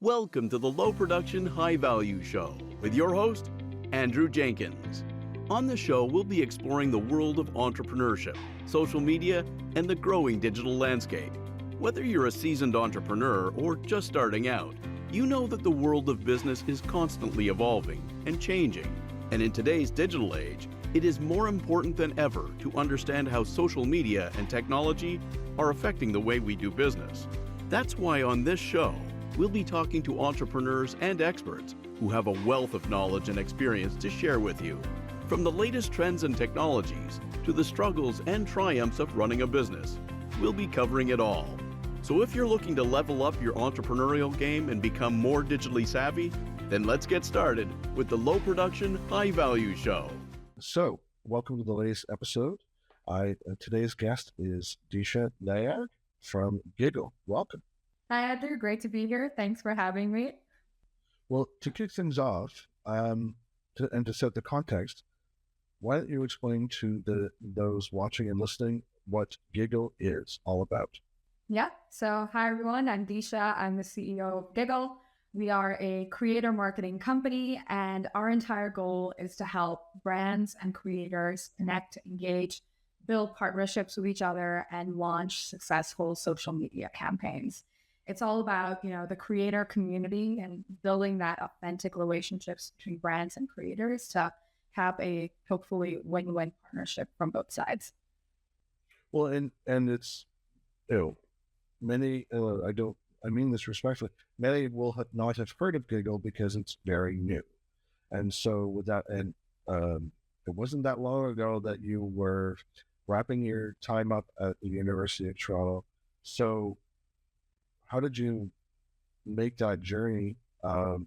Welcome to the Low Production, High Value Show with your host, Andrew Jenkins. On the show, we'll be exploring the world of entrepreneurship, social media, and the growing digital landscape. Whether you're a seasoned entrepreneur or just starting out, you know that the world of business is constantly evolving and changing. And in today's digital age, it is more important than ever to understand how social media and technology are affecting the way we do business. That's why on this show, we'll be talking to entrepreneurs and experts who have a wealth of knowledge and experience to share with you. From the latest trends and technologies to the struggles and triumphs of running a business, we'll be covering it all. So if you're looking to level up your entrepreneurial game and become more digitally savvy, then let's get started with the Low Production, High Value Show. So, welcome to the latest episode. Today's guest is Disha Nayak from Gigl. Welcome. Hi, Andrew. Great to be here. Thanks for having me. Well, to kick things off, and to set the context, why don't you explain to those watching and listening what Gigl is all about? Yeah. So, hi, everyone. I'm Disha. I'm the CEO of Gigl. We are a creator marketing company, and our entire goal is to help brands and creators connect, engage, build partnerships with each other, and launch successful social media campaigns. It's all about, the creator community and building that authentic relationships between brands and creators to have a hopefully win-win partnership from both sides. Well, and it's, many, I mean this respectfully, many will not have heard of Gigl because it's very new. And so with that, and it wasn't that long ago that you were wrapping your time up at the University of Toronto. So how did you make that journey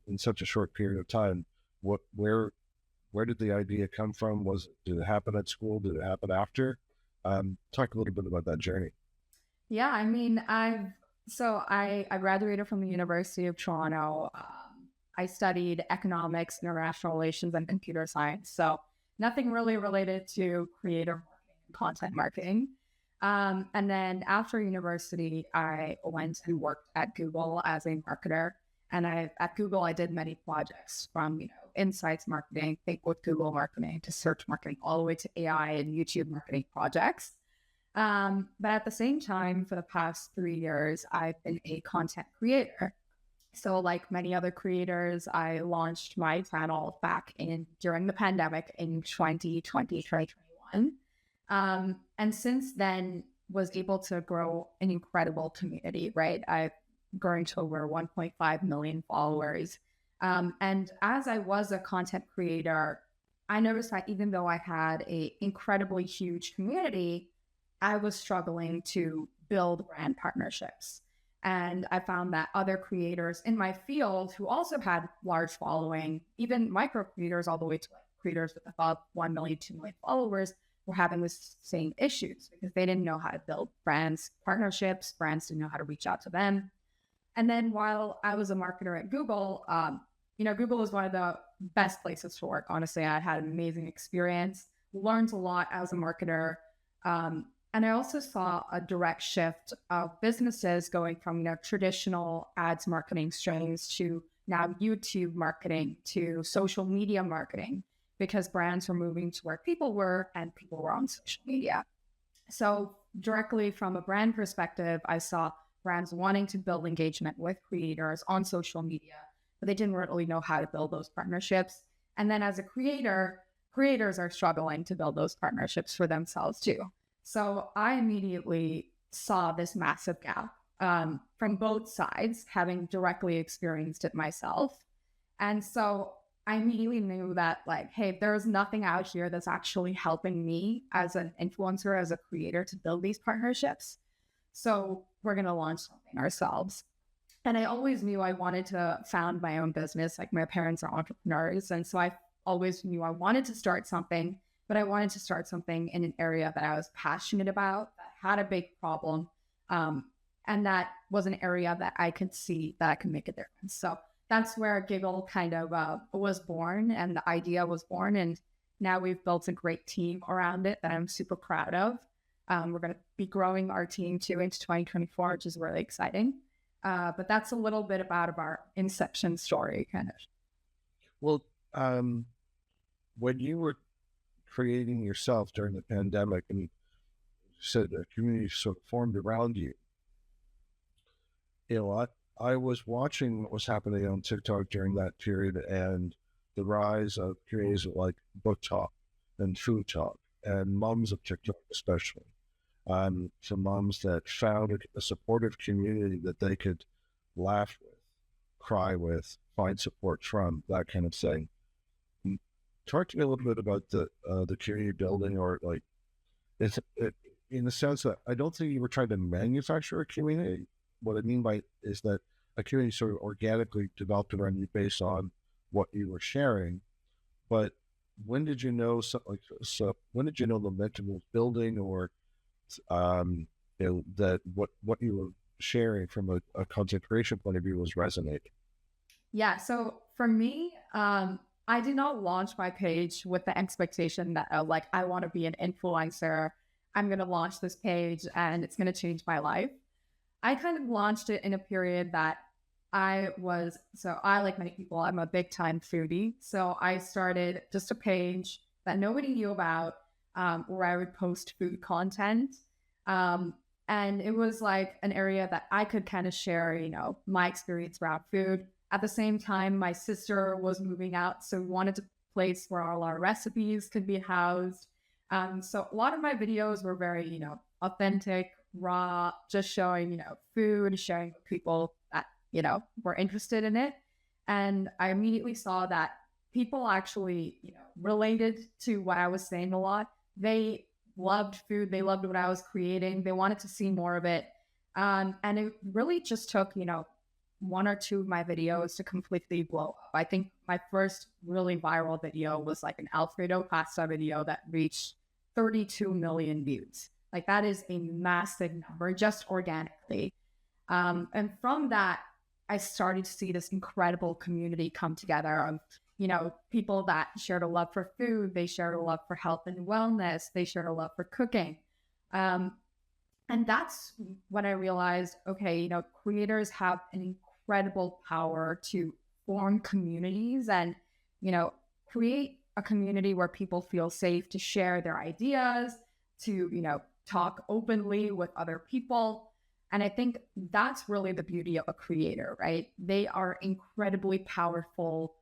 in such a short period of time? Where did the idea come from? Did it happen at school? Did it happen after? Talk a little bit about that journey. Yeah, I mean, I graduated from the University of Toronto. I studied economics, international relations, and computer science. So nothing really related to creator marketing and content marketing. And then after university, I went and worked at Google as a marketer. And at Google, I did many projects from, insights marketing, think with Google marketing, to search marketing, all the way to AI and YouTube marketing projects. But at the same time, for the past 3 years, I've been a content creator. So like many other creators, I launched my channel during the pandemic in 2020, 2021. And since then was able to grow an incredible community, right? I've grown to over 1.5 million followers. And as I was a content creator, I noticed that even though I had an incredibly huge community, I was struggling to build brand partnerships. And I found that other creators in my field who also had large following, even micro creators all the way to creators with about 1 million, 2 million followers, were having the same issues because they didn't know how to build brands partnerships. Brands didn't know how to reach out to them. And then while I was a marketer at Google, Google was one of the best places to work. Honestly, I had an amazing experience, learned a lot as a marketer. And I also saw a direct shift of businesses going from traditional ads marketing streams to now YouTube marketing to social media marketing, because brands were moving to where people were and people were on social media. So directly from a brand perspective, I saw brands wanting to build engagement with creators on social media, but they didn't really know how to build those partnerships. And then as a creator, creators are struggling to build those partnerships for themselves too. So I immediately saw this massive gap from both sides, having directly experienced it myself. And so I immediately knew that, hey, there's nothing out here that's actually helping me as an influencer, as a creator, to build these partnerships. So we're going to launch something ourselves. And I always knew I wanted to found my own business. Like, my parents are entrepreneurs. And so I always knew I wanted to start something, but I wanted to start something in an area that I was passionate about, that had a big problem. And that was an area that I could see that I could make a difference. So that's where Gigl kind of was born, and the idea was born. And now we've built a great team around it that I'm super proud of. We're going to be growing our team too into 2024, which is really exciting. But that's a little bit about our inception story, kind of. Well, when you were creating yourself during the pandemic and you said a community sort of formed around you, I was watching what was happening on TikTok during that period and the rise of communities like Book Talk and Food Talk and moms of TikTok especially. Some moms that found a supportive community that they could laugh with, cry with, find support from, that kind of thing. Talk to me a little bit about the community building, or like, in the sense that I don't think you were trying to manufacture a community. What I mean by is that a community sort of organically developed around you based on what you were sharing. But when did you know when did you know the momentum was building, or that what you were sharing from a content creation point of view was resonating? Yeah. So for me, I did not launch my page with the expectation that like, I want to be an influencer. I'm going to launch this page and it's going to change my life. I kind of launched it in a period that I, like many people, I'm a big time foodie. So I started just a page that nobody knew about, where I would post food content. And it was like an area that I could kind of share, my experience around food. At the same time, my sister was moving out, so we wanted a place where all our recipes could be housed. So a lot of my videos were very, authentic, raw, just showing, food, sharing with people that, were interested in it. And I immediately saw that people actually, related to what I was saying a lot. They loved food. They loved what I was creating. They wanted to see more of it. And it really just took, one or two of my videos to completely blow up. I think my first really viral video was like an Alfredo pasta video that reached 32 million views. Like, that is a massive number just organically. And from that, I started to see this incredible community come together of, people that shared a love for food. They shared a love for health and wellness. They shared a love for cooking. And that's when I realized, okay, creators have an incredible power to form communities and, create a community where people feel safe to share their ideas, to, talk openly with other people. And I think that's really the beauty of a creator, right? They are incredibly powerful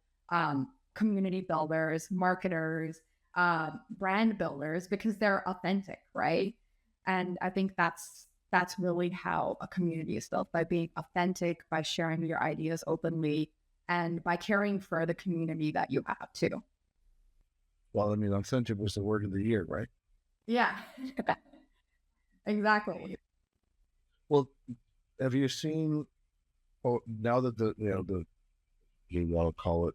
community builders, marketers, brand builders, because they're authentic, right? And I think that's really how a community is built, by being authentic, by sharing your ideas openly, and by caring for the community that you have too. Well, I mean, authentic was the word of the year, right? Yeah, exactly. Well, have you seen, now that you want to call it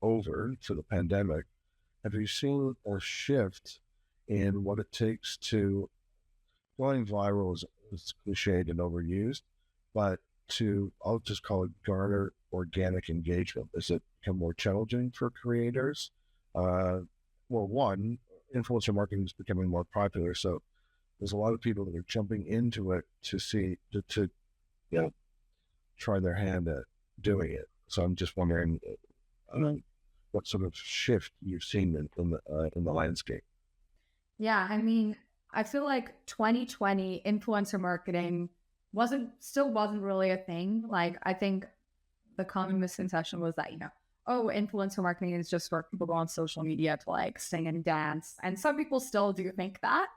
over to the pandemic, have you seen a shift in what it takes to, going viral is cliched and overused, but I'll just call it garner organic engagement? Does it become more challenging for creators? Well, one, influencer marketing is becoming more popular, so there's a lot of people that are jumping into it to try their hand at doing it. So I'm just wondering what sort of shift you've seen in the landscape. Yeah, I mean, I feel like 2020 influencer marketing wasn't really a thing. Like, I think the common misconception was that, influencer marketing is just for people who go on social media to like sing and dance. And some people still do think that.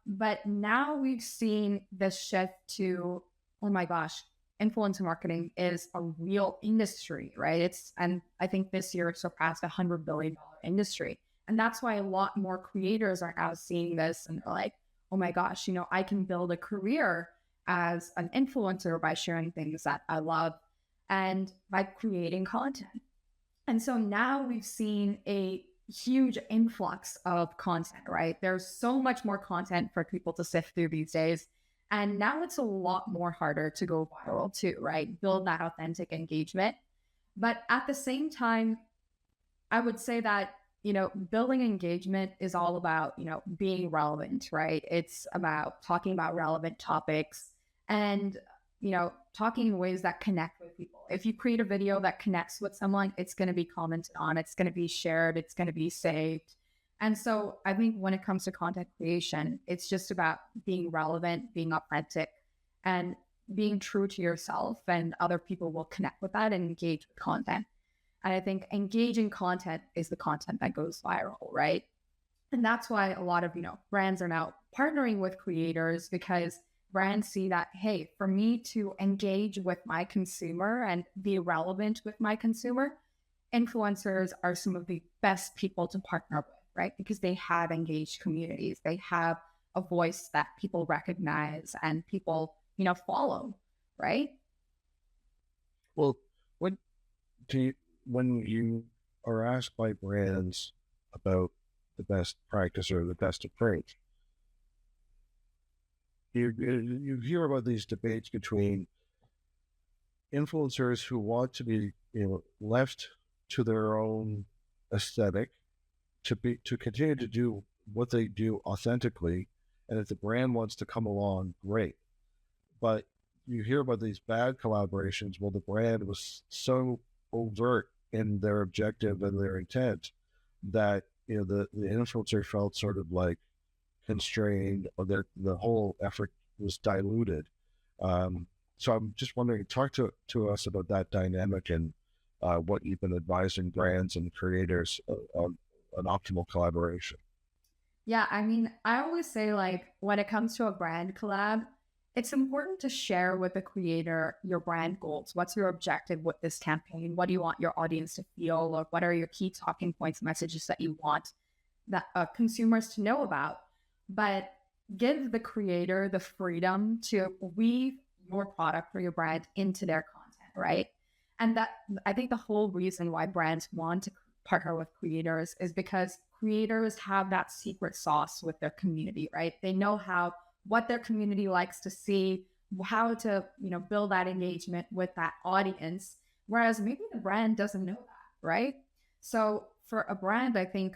But now we've seen this shift to, oh my gosh, influencer marketing is a real industry, right? And I think this year it surpassed $100 billion industry. And that's why a lot more creators are now seeing this and they're like, oh my gosh, I can build a career as an influencer by sharing things that I love and by creating content. And so now we've seen a huge influx of content, right? There's so much more content for people to sift through these days. And now it's a lot more harder to go viral too, right? Build that authentic engagement. But at the same time, I would say that, building engagement is all about, being relevant, right? It's about talking about relevant topics. And, talking in ways that connect with people. If you create a video that connects with someone, it's going to be commented on, it's going to be shared, it's going to be saved. And so I think when it comes to content creation, it's just about being relevant, being authentic, and being true to yourself, and other people will connect with that and engage with content. And I think engaging content is the content that goes viral, right? And that's why a lot of, brands are now partnering with creators, because brands see that, hey, for me to engage with my consumer and be relevant with my consumer, influencers are some of the best people to partner with, right? Because they have engaged communities. They have a voice that people recognize and people, follow, right? Well, when you are asked by brands about the best practice or the best approach, you hear about these debates between influencers who want to be, left to their own aesthetic, to continue to do what they do authentically, and if the brand wants to come along, great. But you hear about these bad collaborations. Well, the brand was so overt in their objective and their intent that the influencer felt sort of like constrained, or the whole effort was diluted. So I'm just wondering, talk to us about that dynamic and what you've been advising brands and creators on an optimal collaboration. Yeah, I mean, I always say, like, when it comes to a brand collab, it's important to share with the creator your brand goals. What's your objective with this campaign? What do you want your audience to feel? Or what are your key talking points, messages that you want that consumers to know about? But give the creator the freedom to weave your product or your brand into their content, right? And that, I think the whole reason why brands want to partner with creators is because creators have that secret sauce with their community, right? They know what their community likes to see, how to, build that engagement with that audience, whereas maybe the brand doesn't know that, right? So for a brand, I think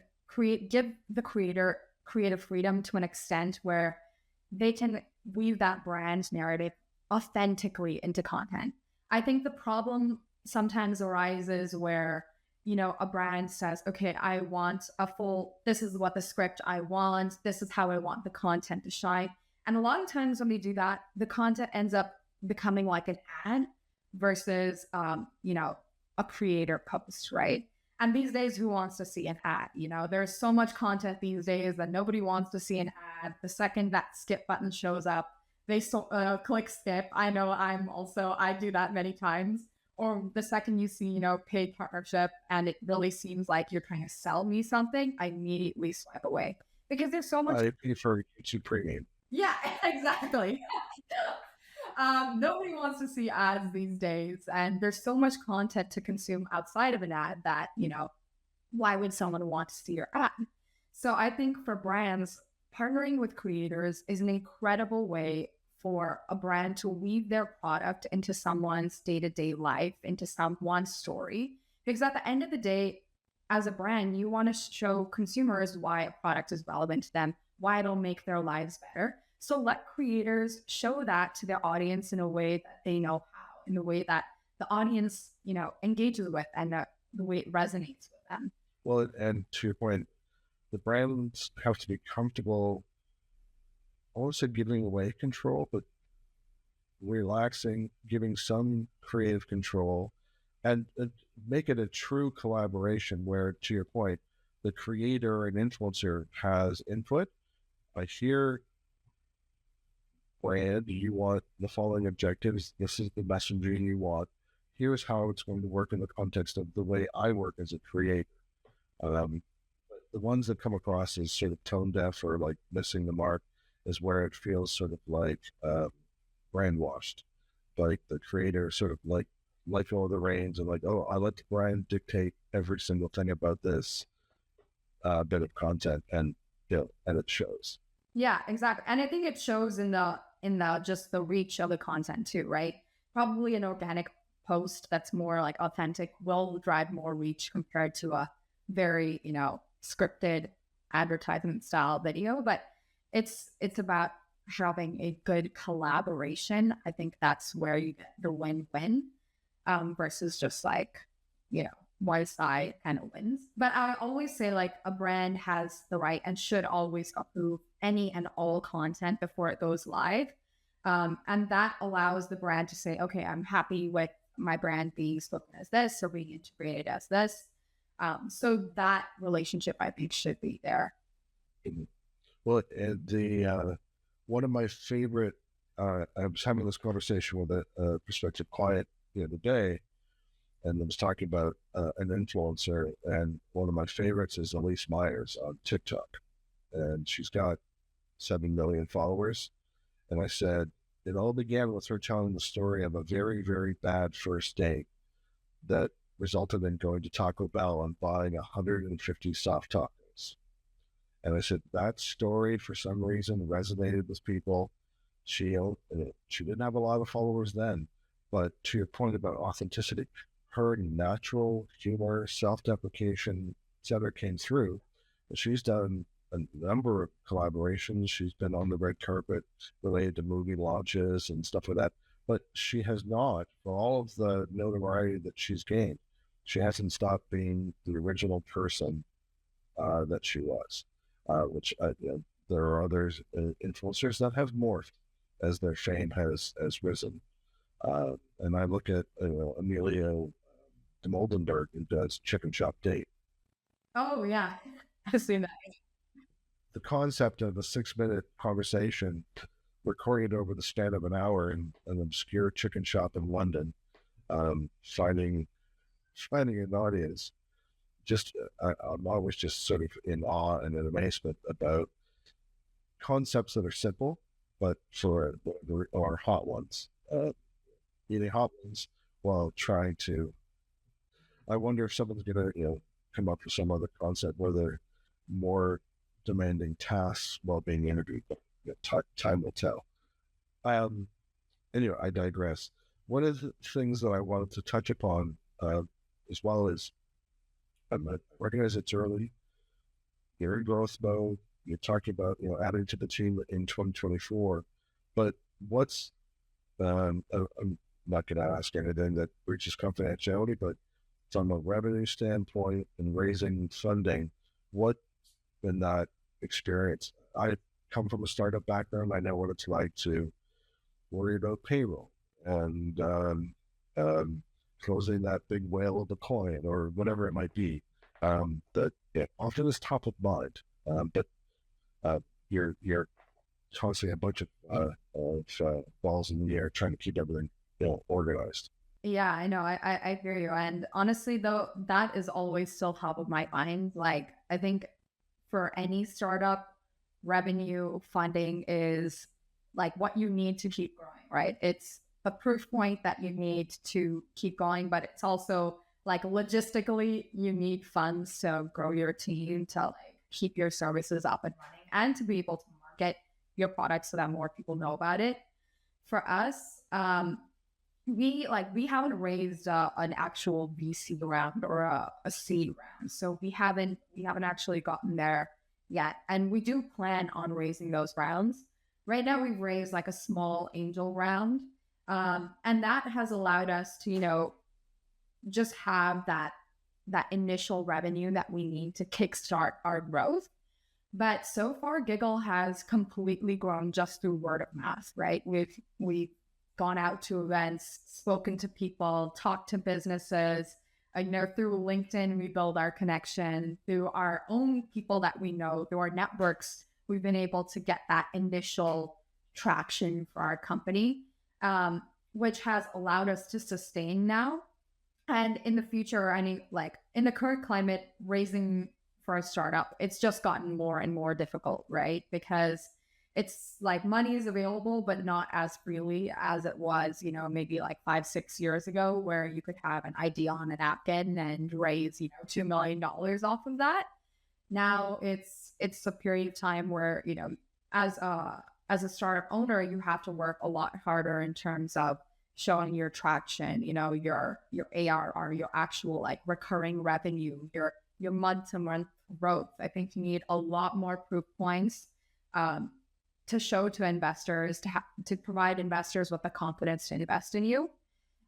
give the creator creative freedom to an extent where they can weave that brand narrative authentically into content. I think the problem sometimes arises where, a brand says, okay, I want this is what the script I want, this is how I want the content to shine. And a lot of times when they do that, the content ends up becoming like an ad versus, a creator post, right? And these days, who wants to see an ad? There's so much content these days that nobody wants to see an ad. The second that skip button shows up, they click skip. I know I do that many times. Or the second you see, paid partnership, and it really seems like you're trying to sell me something, I immediately swipe away. Because there's so much. I prefer YouTube Premium. Yeah, exactly. Nobody wants to see ads these days, and there's so much content to consume outside of an ad that, why would someone want to see your ad? So I think for brands, partnering with creators is an incredible way for a brand to weave their product into someone's day-to-day life, into someone's story. Because at the end of the day, as a brand, you want to show consumers why a product is relevant to them, why it'll make their lives better. So let creators show that to their audience in a way that they know how, in a way that the audience, engages with, and the way it resonates with them. Well, and to your point, the brands have to be comfortable, also giving away control, but relaxing, giving some creative control, and make it a true collaboration where, to your point, the creator and influencer has input. I hear, brand, you want the following objectives. This is the messaging you want. Here's how it's going to work in the context of the way I work as a creator. The ones that come across as sort of tone deaf or like missing the mark is where it feels sort of like brand-washed. Like the creator sort of like let go of the reins and like, oh, I let the brand dictate every single thing about this bit of content, and and it shows. Yeah, exactly. And I think it shows in the just the reach of the content too, right? Probably an organic post that's more like authentic will drive more reach compared to a very, scripted advertisement style video. But it's about having a good collaboration, I think that's where you get the win-win, versus just like, one side kind of wins. But I always say like a brand has the right and should always approve any and all content before it goes live. And that allows the brand to say, okay, I'm happy with my brand being spoken as this or being integrated as this. So that relationship, I think, should be there. Well, one of my favorite, I was having this conversation with a prospective client the other day, and I was talking about an influencer, and one of my favorites is Elise Myers on TikTok, and she's got 7 million followers. And I said, it all began with her telling the story of a very, very bad first date that resulted in going to Taco Bell and buying 150 soft tacos. And I said, that story, for some reason, resonated with people. She didn't have a lot of followers then, but to your point about authenticity, her natural humor, self-deprecation, etc. came through. She's done a number of collaborations. She's been on the red carpet related to movie launches and stuff like that. But she has not, for all of the notoriety that she's gained, she hasn't stopped being the original person that she was. Which there are others influencers that have morphed as their fame has risen. And I look at Emilio de Moldenberg, who does Chicken Shop Date. Oh yeah, I've seen that. The concept of a 6-minute conversation recorded over the span of an hour in an obscure chicken shop in London, finding an audience. Just I'm always just sort of in awe and in amazement about concepts that are simple, but or hot ones. Eating hot ones while trying to. I wonder if someone's gonna come up with some other concept where they're more demanding tasks while being interviewed. But time will tell. Anyway, I digress. One of the things that I wanted to touch upon, as well as I recognize it's early, you're in growth mode. You're talking about adding to the team in 2024, but what's I'm not going to ask anything that breaches confidentiality, but from a revenue standpoint and raising funding, what in that experience? I come from a startup background. I know what it's like to worry about payroll and closing that big whale of the coin or whatever it might be. That often is top of mind, but you're tossing a bunch of balls in the air, trying to keep everything organized. Yeah, I know. I hear you. And honestly, though, that is always still top of my mind. Like, I think for any startup, revenue funding is like what you need to keep growing, right? It's a proof point that you need to keep going, but it's also like logistically, you need funds to grow your team, to like keep your services up and running, and to be able to market your product so that more people know about it. For us, we haven't raised an actual VC round or a seed round, so we haven't actually gotten there yet, and we do plan on raising those rounds. Right now, we've raised like a small angel round, and that has allowed us to just have that initial revenue that we need to kickstart our growth. But so far, Gigl has completely grown just through word of mouth, right? We've gone out to events, spoken to people, talked to businesses. Through LinkedIn, we build our connection. Through our own people that we know, through our networks, we've been able to get that initial traction for our company, which has allowed us to sustain now. And in the future, in the current climate, raising for a startup, it's just gotten more and more difficult, right? Because it's like money is available, but not as freely as it was, maybe like 5-6 years ago, where you could have an idea on a napkin and raise, $2 million off of that. Now it's a period of time where, as a startup owner, you have to work a lot harder in terms of showing your traction, your ARR, your actual like recurring revenue, your month-to-month growth. I think you need a lot more proof points to show to investors, to provide investors with the confidence to invest in you.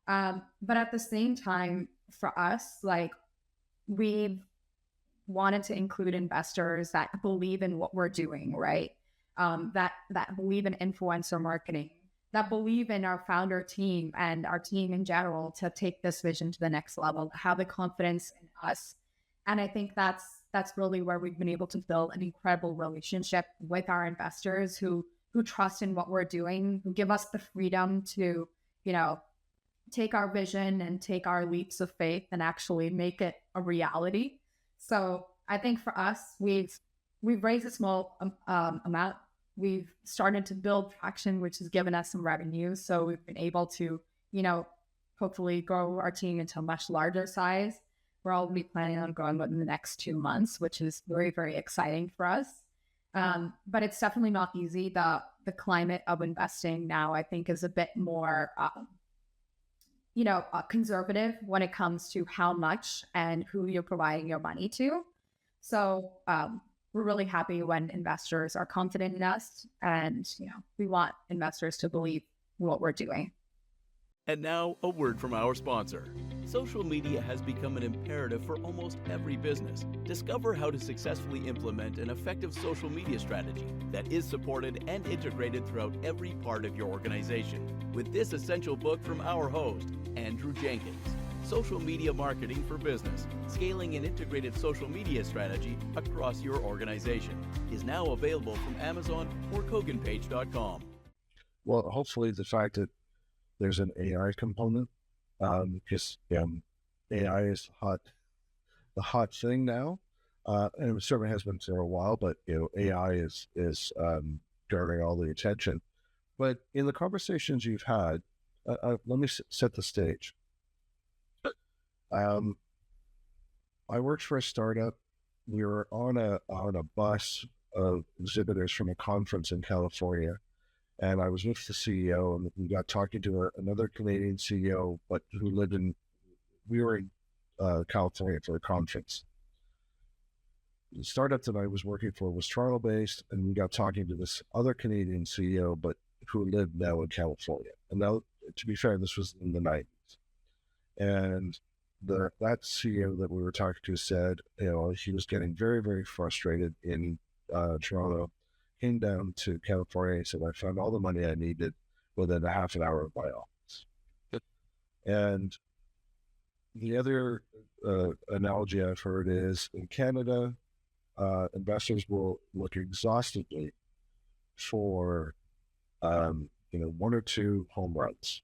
But at the same time, for us, like, we've wanted to include investors that believe in what we're doing, right? That believe in influencer marketing, that believe in our founder team and our team in general to take this vision to the next level, have the confidence in us. And I think that's really where we've been able to build an incredible relationship with our investors who trust in what we're doing, who give us the freedom to, take our vision and take our leaps of faith and actually make it a reality. So I think for us, we've raised a small amount. We've started to build traction, which has given us some revenue. So we've been able to, hopefully grow our team into a much larger size. We're already planning on growing within the next 2 months, which is very, very exciting for us. But it's definitely not easy. The climate of investing now, I think, is a bit more, conservative when it comes to how much and who you're providing your money to. So we're really happy when investors are confident in us, and we want investors to believe what we're doing. And now, a word from our sponsor. Social media has become an imperative for almost every business. Discover how to successfully implement an effective social media strategy that is supported and integrated throughout every part of your organization with this essential book from our host, Andrew Jenkins. Social Media Marketing for Business, Scaling an Integrated Social Media Strategy Across Your Organization, is now available from Amazon or koganpage.com. Well, hopefully the fact that there's an AI component, because AI is the hot thing now, and it certainly has been for a while. But AI is garnering all the attention. But in the conversations you've had, let me set the stage. I worked for a startup. We were on a bus of exhibitors from a conference in California. And I was with the CEO, and we got talking to another Canadian CEO, but we were in California for a conference. The startup that I was working for was Toronto-based, and we got talking to this other Canadian CEO, but who lived now in California. And now, to be fair, this was in the 90s. And that CEO that we were talking to said, he was getting very, very frustrated in Toronto. Came down to California and said, I found all the money I needed within a half an hour of my office. And the other analogy I've heard is in Canada, investors will look exhaustively for, 1 or 2 home runs.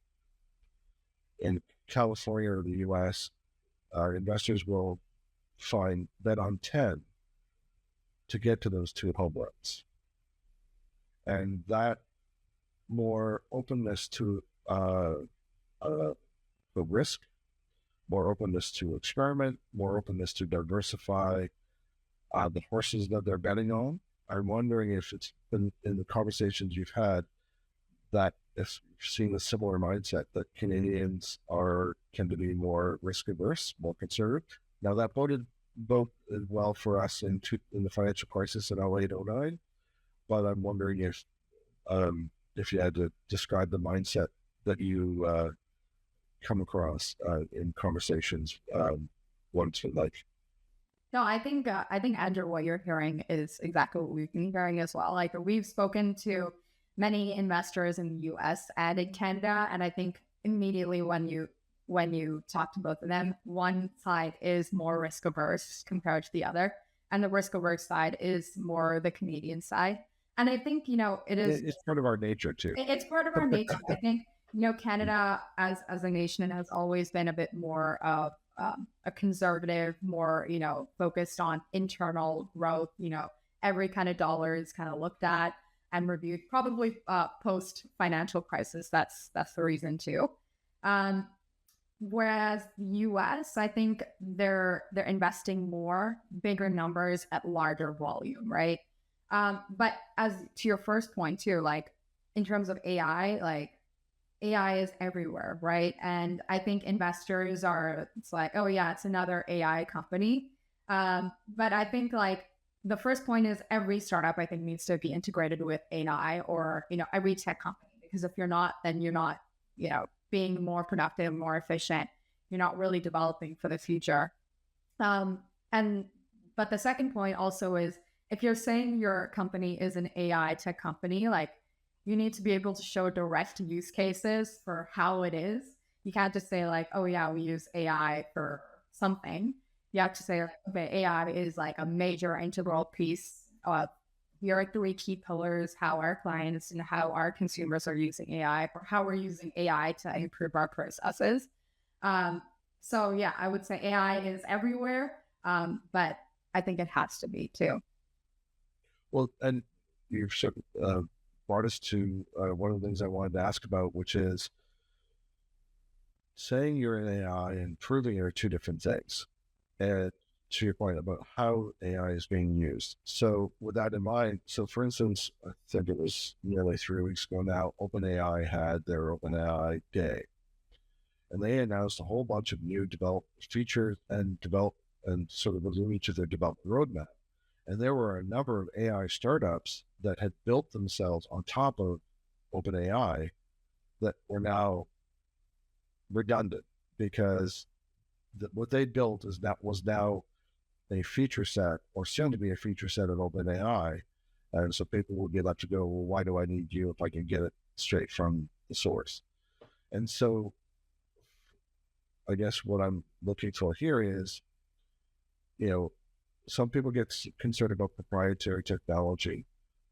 In California or the US, investors will bet on 10 to get to those 2 home runs. And that more openness to the risk, more openness to experiment, more openness to diversify the horses that they're betting on. I'm wondering if it's been in the conversations you've had that if you've seen a similar mindset that Canadians tend to be more risk averse, more conservative. Now that boded both well for us in the financial crisis in 08-09. But I'm wondering if you had to describe the mindset that you come across in conversations, what it's been like. No, I think Andrew, what you're hearing is exactly what we've been hearing as well. Like, we've spoken to many investors in the U.S. and in Canada, and I think immediately when you talk to both of them, one side is more risk averse compared to the other, and the risk averse side is more the Canadian side. And I think, it's part of our nature too. It's part of our nature. I think, Canada as a nation has always been a bit more of a conservative, more, focused on internal growth. Every kind of dollar is kind of looked at and reviewed, probably post financial crisis. That's the reason too. Whereas US, I think they're investing more, bigger numbers at larger volume, right? But as to your first point too, like in terms of AI, like AI is everywhere, right? And I think investors it's like, oh yeah, it's another AI company. But I think like the first point is every startup, I think, needs to be integrated with AI, or, every tech company, because if you're not, then you're not, being more productive, more efficient. You're not really developing for the future. But the second point also is, if you're saying your company is an AI tech company, like, you need to be able to show direct use cases for how it is. You can't just say like, oh yeah, we use AI for something. You have to say, okay, AI is like a major integral piece of, here are 3 key pillars, how our clients and how our consumers are using AI, or how we're using AI to improve our processes. So yeah, I would say AI is everywhere, but I think it has to be too. Well, and you've brought us to one of the things I wanted to ask about, which is saying you're in AI and proving it are 2 different things. And to your point about how AI is being used. So with that in mind, so for instance, I think it was nearly 3 weeks ago now, OpenAI had their OpenAI Day. And they announced a whole bunch of new features and sort of alluded to their development roadmap. And there were a number of AI startups that had built themselves on top of OpenAI that were now redundant, because what they built was now a feature set, or soon to be a feature set of OpenAI. And so people would be left to go, well, why do I need you if I can get it straight from the source? And so I guess what I'm looking for here is, some people get concerned about proprietary technology,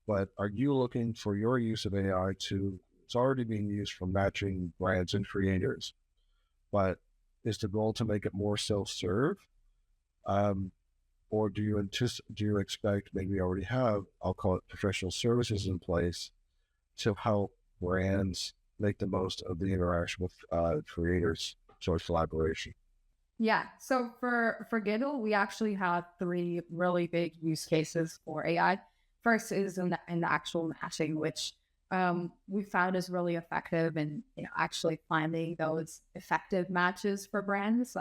but are you looking for your use of AI it's already being used for matching brands and creators, but is the goal to make it more self-serve? Or do you expect, maybe you already have, I'll call it professional services in place to help brands make the most of the interaction with creators, so it's collaboration? Yeah. So for Gigl, we actually have 3 really big use cases for AI. First is in the actual matching, which we found is really effective in actually finding those effective matches for brands.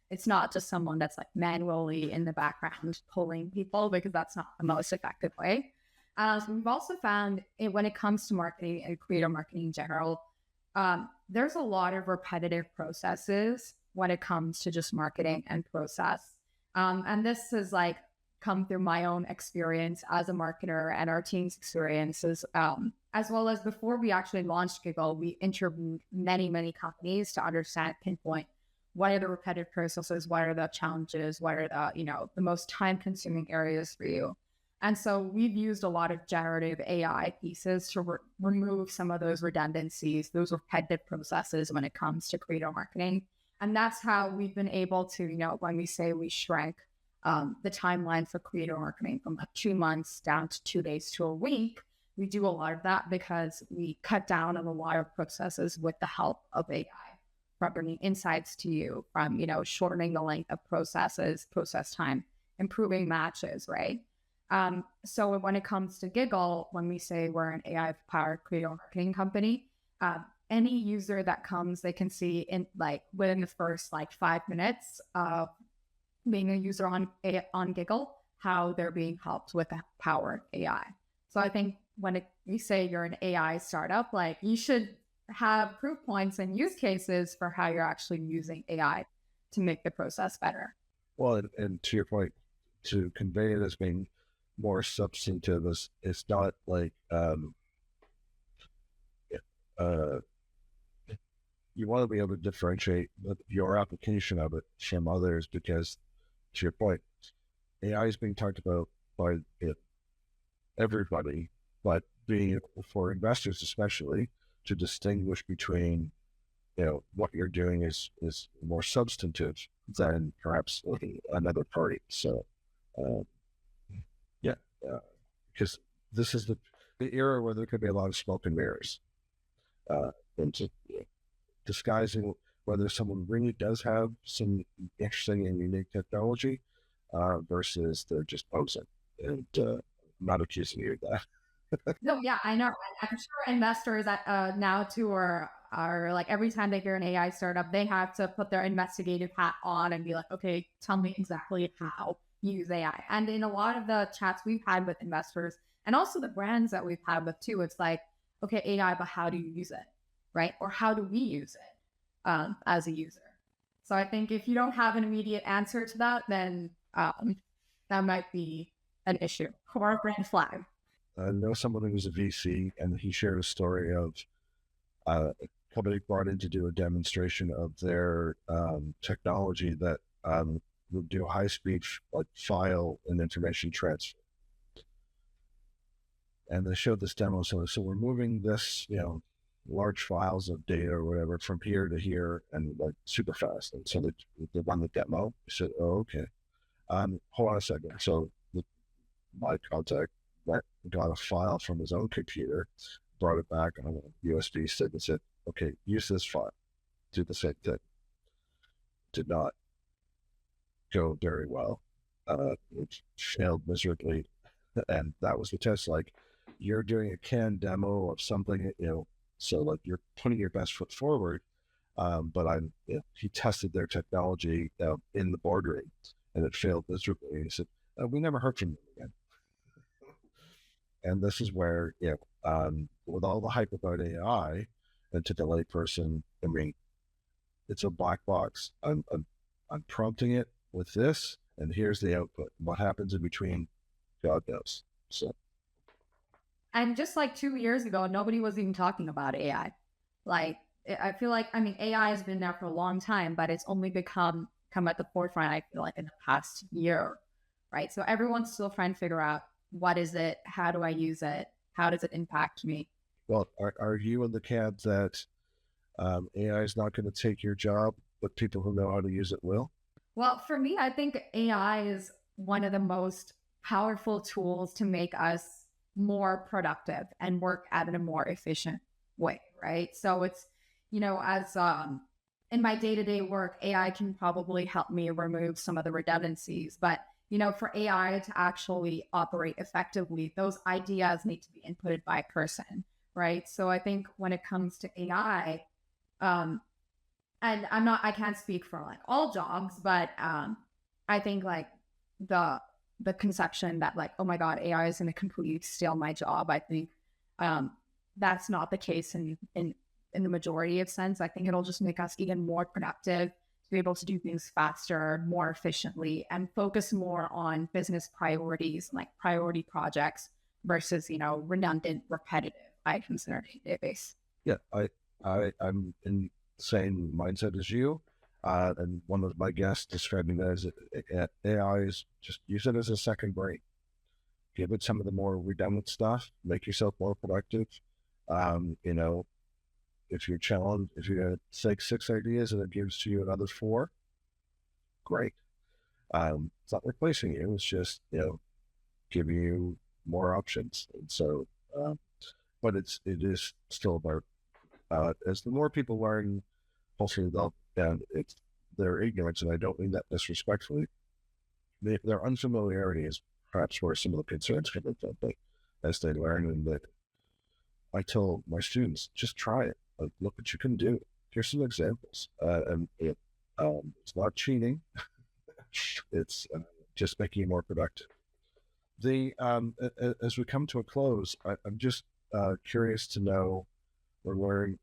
It's not just someone that's like manually in the background pulling people, because that's not the most effective way. We've also found when it comes to marketing and creator marketing in general, there's a lot of repetitive processes when it comes to just marketing and process. And this has like come through my own experience as a marketer and our team's experiences, as well as before we actually launched Gigl, we interviewed many companies to understand, pinpoint, what are the repetitive processes, what are the challenges, what are the most time-consuming areas for you. And so we've used a lot of generative AI pieces to remove some of those redundancies, those repetitive processes when it comes to creator marketing. And that's how we've been able to, when we say we shrank the timeline for creator marketing from like 2 months down to 2 days to a week, we do a lot of that because we cut down on a lot of processes with the help of AI, from bringing insights to you, from, shortening the length of processes, process time, improving matches, right? So when it comes to Gigl, when we say we're an AI-powered creator marketing company, any user that comes, they can see in like within the first 5 minutes of being a user on Gigl, how they're being helped with the power of AI. So I think when you say you're an AI startup, you should have proof points and use cases for how you're actually using AI to make the process better. Well, and to your point, to convey it as being more substantive, it's not like you want to be able to differentiate your application of it from others, because to your point, AI is being talked about by everybody, but being able for investors especially to distinguish between what you're doing is more substantive than perhaps another party. So because this is the era where there could be a lot of smoke and mirrors, into disguising whether someone really does have some interesting and unique technology versus they're just posing. And I'm not accusing you of that. No, yeah, I know. I'm sure investors now too are like, every time they hear an AI startup, they have to put their investigative hat on and be like, okay, tell me exactly how use AI. And in a lot of the chats we've had with investors and also the brands that we've had with too, it's like, okay, AI, but how do you use it? Right? Or how do we use it as a user? So I think if you don't have an immediate answer to that, then that might be an issue or a red flag. I know someone who was a VC, and he shared a story of a company brought in to do a demonstration of their technology that would do high-speed like file and information transfer. And they showed this demo. So we're moving this, large files of data or whatever from here to here and like super fast. And so they run the demo. I said, oh, okay. Hold on a second. So my contact got a file from his own computer, brought it back on a USB stick and said, okay, use this file. Do the same thing. Did not go very well. It failed miserably. And that was the test. Like, you're doing a canned demo of something, so like you're putting your best foot forward. But he tested their technology in the boardroom and it failed miserably. And he said, we never heard from them again. And this is where, with all the hype about AI, and to the layperson, I mean, it's a black box. I'm prompting it with this, and here's the output. What happens in between, God knows. So. And just like 2 years ago, nobody was even talking about AI. Like, I feel like, AI has been there for a long time, but it's only come at the forefront, I feel like, in the past year, right? So everyone's still trying to figure out, what is it? How do I use it? How does it impact me? Well, are you in the camp that AI is not going to take your job, but people who know how to use it will? Well, for me, I think AI is one of the most powerful tools to make us more productive and work at a more efficient way, right? So it's, as in my day-to-day work, AI can probably help me remove some of the redundancies, but for AI to actually operate effectively, those ideas need to be inputted by a person, right? So I think when it comes to AI, and I can't speak for like all jobs, but I think like the conception that like, oh my God, AI is going to completely steal my job. I think that's not the case in the majority of sense. I think it'll just make us even more productive, to be able to do things faster, more efficiently, and focus more on business priorities, like priority projects versus, redundant, repetitive items in our database. Yeah, I'm in the same mindset as you. And one of my guests described me as AI is just use it as a second brain. Give it some of the more redundant stuff, make yourself more productive. If you're challenged, if you have six ideas and it gives to you another 4, great. It's not replacing you. It's just, giving you more options. And so, but it is still about, as the more people learn, hopefully it's their ignorance, and I don't mean that disrespectfully. Their unfamiliarity is perhaps where some of the concerns come from, but as they learn, and that I tell my students, just try it. Like, look what you can do. Here's some examples, and it's not cheating. It's just making you more productive. As we come to a close, I'm just curious to know or learn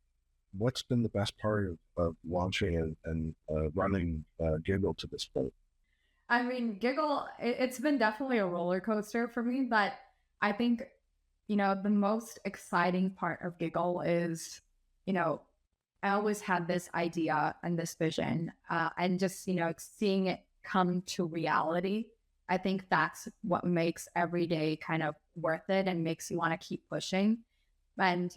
what's been the best part of launching and running Gigl to this point. Gigl, it's been definitely a roller coaster for me, but I think the most exciting part of Gigl is, I always had this idea and this vision, and just, seeing it come to reality. I think that's what makes every day kind of worth it and makes you want to keep pushing and,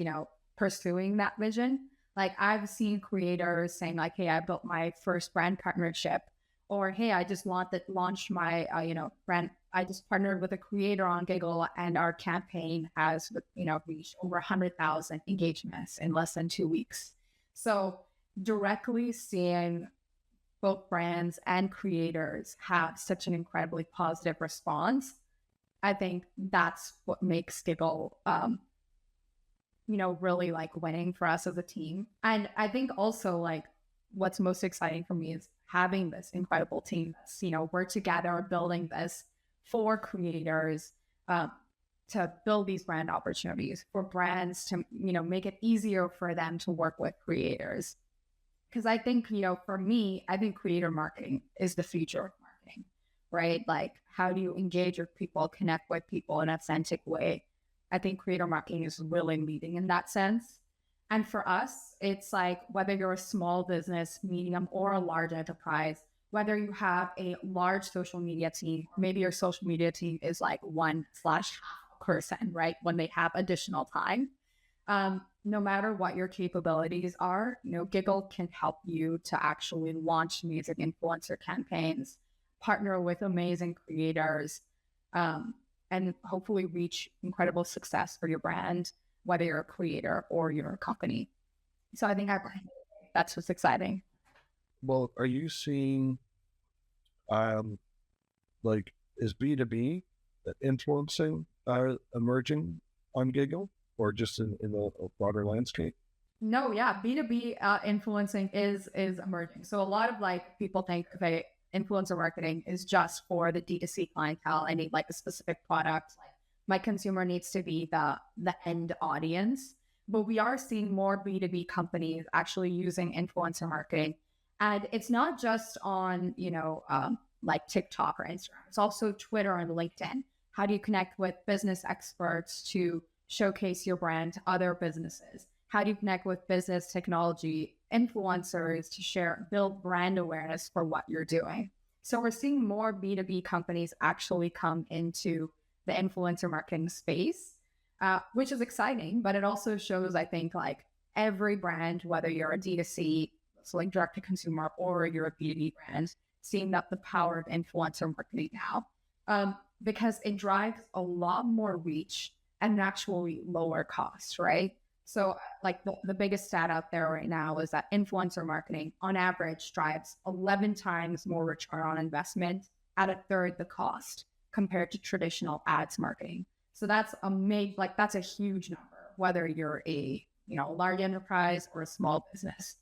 pursuing that vision. Like, I've seen creators saying like, hey, I built my first brand partnership, or, hey, I just launched my, brand. I just partnered with a creator on Gigl, and our campaign has, reached over 100,000 engagements in less than 2 weeks. So directly seeing both brands and creators have such an incredibly positive response, I think that's what makes Gigl, really like winning for us as a team. And I think also like what's most exciting for me is having this incredible team that's, we're together building this for creators, to build these brand opportunities for brands to, make it easier for them to work with creators. Because I think, for me, I think creator marketing is the future of marketing, right? Like, how do you engage with people, connect with people in an authentic way? I think creator marketing is really leading in that sense. And for us, it's like, whether you're a small business, medium, or a large enterprise, whether you have a large social media team, or maybe your social media team is like 1/2 person, right? When they have additional time, no matter what your capabilities are, Gigl can help you to actually launch music influencer campaigns, partner with amazing creators, and hopefully reach incredible success for your brand, whether you're a creator or you're a company. So I think that's what's exciting. Well, are you seeing, like, is B2B influencing emerging on Gigl, or just in the broader landscape? No, yeah, B2B influencing is emerging. So a lot of like people think, okay, influencer marketing is just for the D2C clientele. I need like a specific product. Like, my consumer needs to be the end audience. But we are seeing more B2B companies actually using influencer marketing. And it's not just on, like TikTok or Instagram. It's also Twitter and LinkedIn. How do you connect with business experts to showcase your brand to other businesses? How do you connect with business technology influencers to build brand awareness for what you're doing? So we're seeing more B2B companies actually come into the influencer marketing space, which is exciting, but it also shows, I think, like every brand, whether you're a D2C, so like direct to consumer, or you're a B2B brand, seeing that the power of influencer marketing now, because it drives a lot more reach and actually lower costs, right? So like the biggest stat out there right now is that influencer marketing on average drives 11 times more return on investment at 1/3 the cost compared to traditional ads marketing. So that's that's a huge number, whether you're a large enterprise or a small business.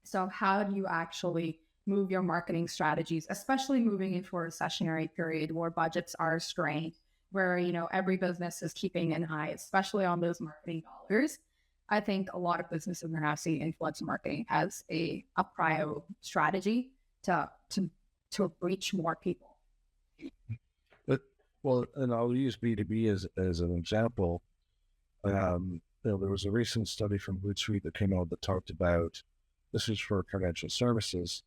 So how do you actually move your marketing strategies, especially moving into a recessionary period where budgets are strained, where, every business is keeping an eye, especially on those marketing dollars? I think a lot of businesses are now seeing influencer marketing as a prior strategy to reach more people. Well, and I'll use B2B as an example. There was a recent study from Hootsuite that came out that talked about, this is for financial services,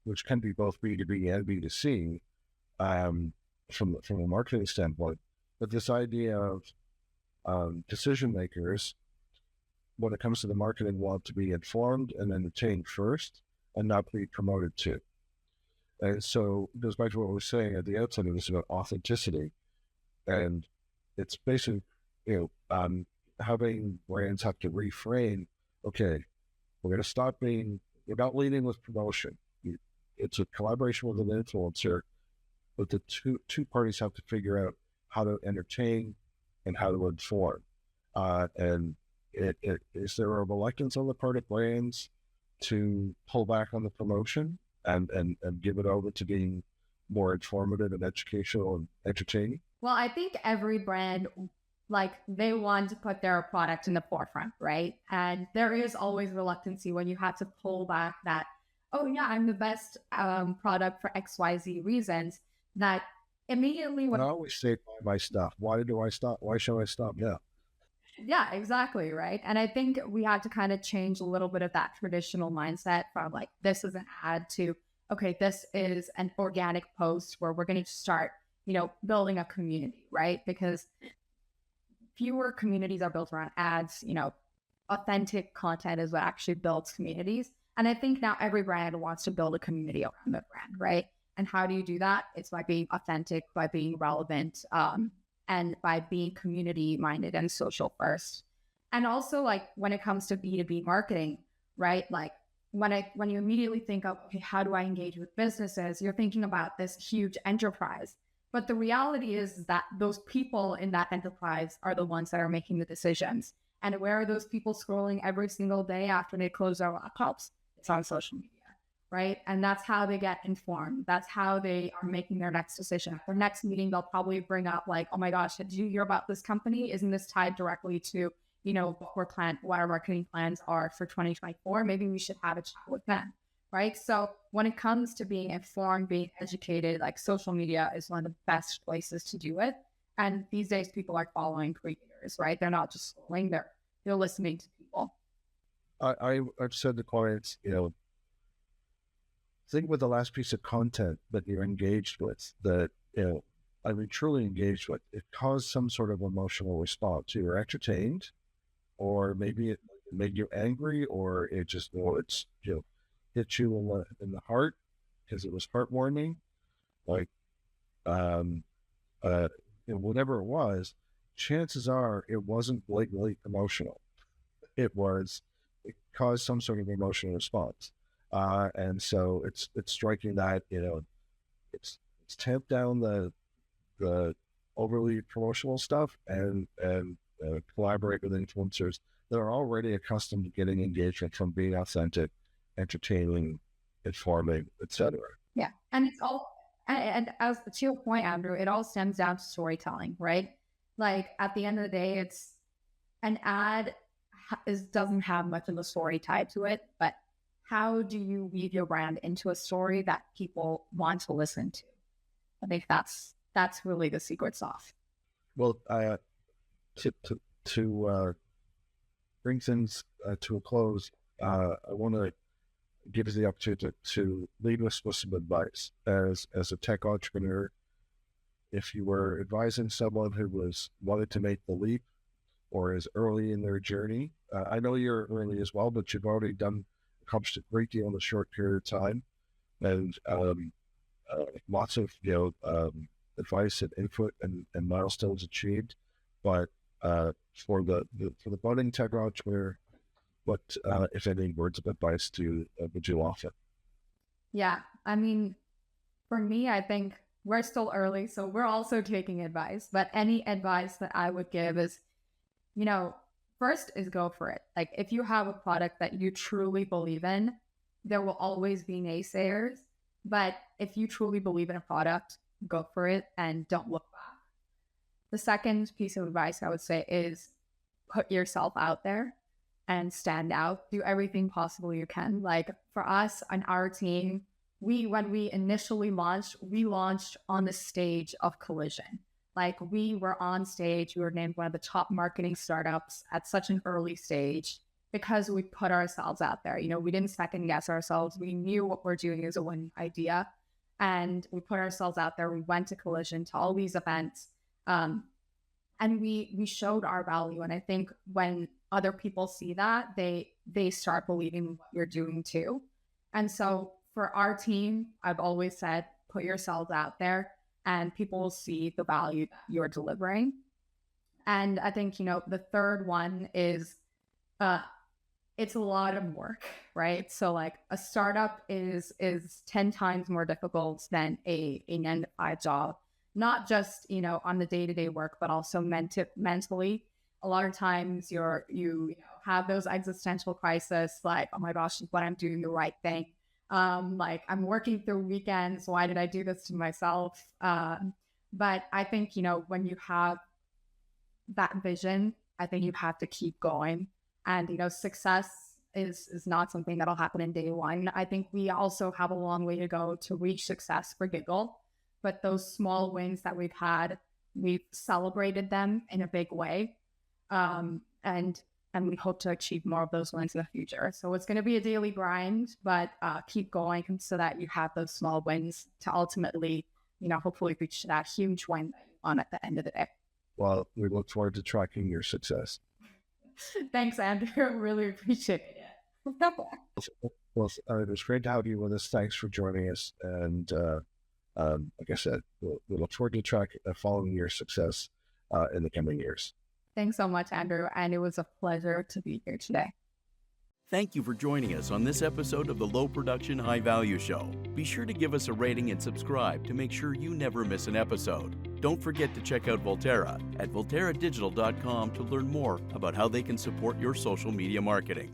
which can be both B2B and B2C, from a marketing standpoint. But this idea of decision makers, when it comes to the marketing, want to be informed and entertained first, and not be promoted to. And so it goes back to what we were saying at the outset of this about authenticity. And it's basically, having brands have to reframe, okay, we're not leading with promotion. It's a collaboration with an influencer, but the two parties have to figure out how to entertain and how to inform. And is there a reluctance on the part of brands to pull back on the promotion and give it over to being more informative and educational and entertaining? Well, I think every brand, they want to put their product in the forefront, right? And there is always reluctancy when you have to pull back that, oh yeah, I'm the best product for XYZ reasons, that immediately when I always say buy my stuff. Why do I stop? Why should I stop? Yeah, exactly, right? And I think we had to kind of change a little bit of that traditional mindset from this is an ad to, okay, this is an organic post where we're going to start, building a community, right? Because fewer communities are built around ads, authentic content is what actually builds communities. And I think now every brand wants to build a community around their brand, right? And how do you do that? It's by being authentic, by being relevant, and by being community minded and social first. And also when it comes to B2B marketing, right? When you immediately think of, okay, how do I engage with businesses? You're thinking about this huge enterprise. But the reality is that those people in that enterprise are the ones that are making the decisions. And where are those people scrolling every single day after they close their laptops? It's on social media, right? And that's how they get informed. That's how they are making their next decision. Their next meeting, they'll probably bring up like, oh my gosh, did you hear about this company? Isn't this tied directly to, what our marketing plans are for 2024? Maybe we should have a chat with them, right? So when it comes to being informed, being educated, like social media is one of the best places to do it. And these days people are following creators, right? They're not just scrolling, they're listening to people. I've said to clients, think with the last piece of content that you're engaged with, that, truly engaged with, it caused some sort of emotional response. You were entertained, or maybe it made you angry, or it just, hit you in the heart because it was heartwarming. Like, whatever it was, chances are it wasn't blatantly emotional. It caused some sort of emotional response. And so it's striking that, it's tamped down the overly promotional stuff and collaborate with influencers that are already accustomed to getting engagement from being authentic, entertaining, informing, etc. Yeah. And it's all, and as to your point, Andrew, it all stems down to storytelling, right? Like at the end of the day, it's an ad doesn't have much of a story tied to it, but how do you weave your brand into a story that people want to listen to? I think that's really the secret sauce. Well, to bring things to a close, I want to give you the opportunity to lead us with some advice as a tech entrepreneur. If you were advising someone who was wanted to make the leap or is early in their journey, I know you're early as well, but you've already accomplished a great deal in a short period of time, and lots of advice and input and milestones achieved. But for the budding tech entrepreneur, what, if any, words of advice would you offer? Yeah, I mean, for me, I think we're still early, so we're also taking advice. But any advice that I would give is, first is go for it. Like if you have a product that you truly believe in, there will always be naysayers. But if you truly believe in a product, go for it and don't look back. The second piece of advice I would say is put yourself out there and stand out. Do everything possible you can. Like for us and our team, when we initially launched, we launched on the stage of Collision. Like we were on stage, we were named one of the top marketing startups at such an early stage because we put ourselves out there. We didn't second guess ourselves. We knew what we're doing is a winning idea, and we put ourselves out there. We went to Collision, to all these events, and we showed our value. And I think when other people see that, they start believing what you're doing too. And so for our team, I've always said, put yourselves out there and people will see the value that you're delivering. And I think, the third one is, it's a lot of work, right? So like a startup is 10 times more difficult than a 9-to-5 job, not just, on the day-to-day work, but also mentally. A lot of times you have those existential crises, like, oh my gosh, but I'm doing the right thing. Like I'm working through weekends. Why did I do this to myself? But I think, when you have that vision, I think you have to keep going. And, success is not something that'll happen in day one. I think we also have a long way to go to reach success for Gigl. But those small wins that we've had, we've celebrated them in a big way. And we hope to achieve more of those wins in the future. So it's going to be a daily grind, but keep going so that you have those small wins to ultimately, hopefully reach that huge win that you want at the end of the day. Well, we look forward to tracking your success. Thanks, Andrew. Really appreciate it. Well, it was great to have you with us. Thanks for joining us. And like I said, we look forward to following your success in the coming years. Thanks so much, Andrew. And it was a pleasure to be here today. Thank you for joining us on this episode of the Low Production High Value Show. Be sure to give us a rating and subscribe to make sure you never miss an episode. Don't forget to check out Volterra at volterradigital.com to learn more about how they can support your social media marketing.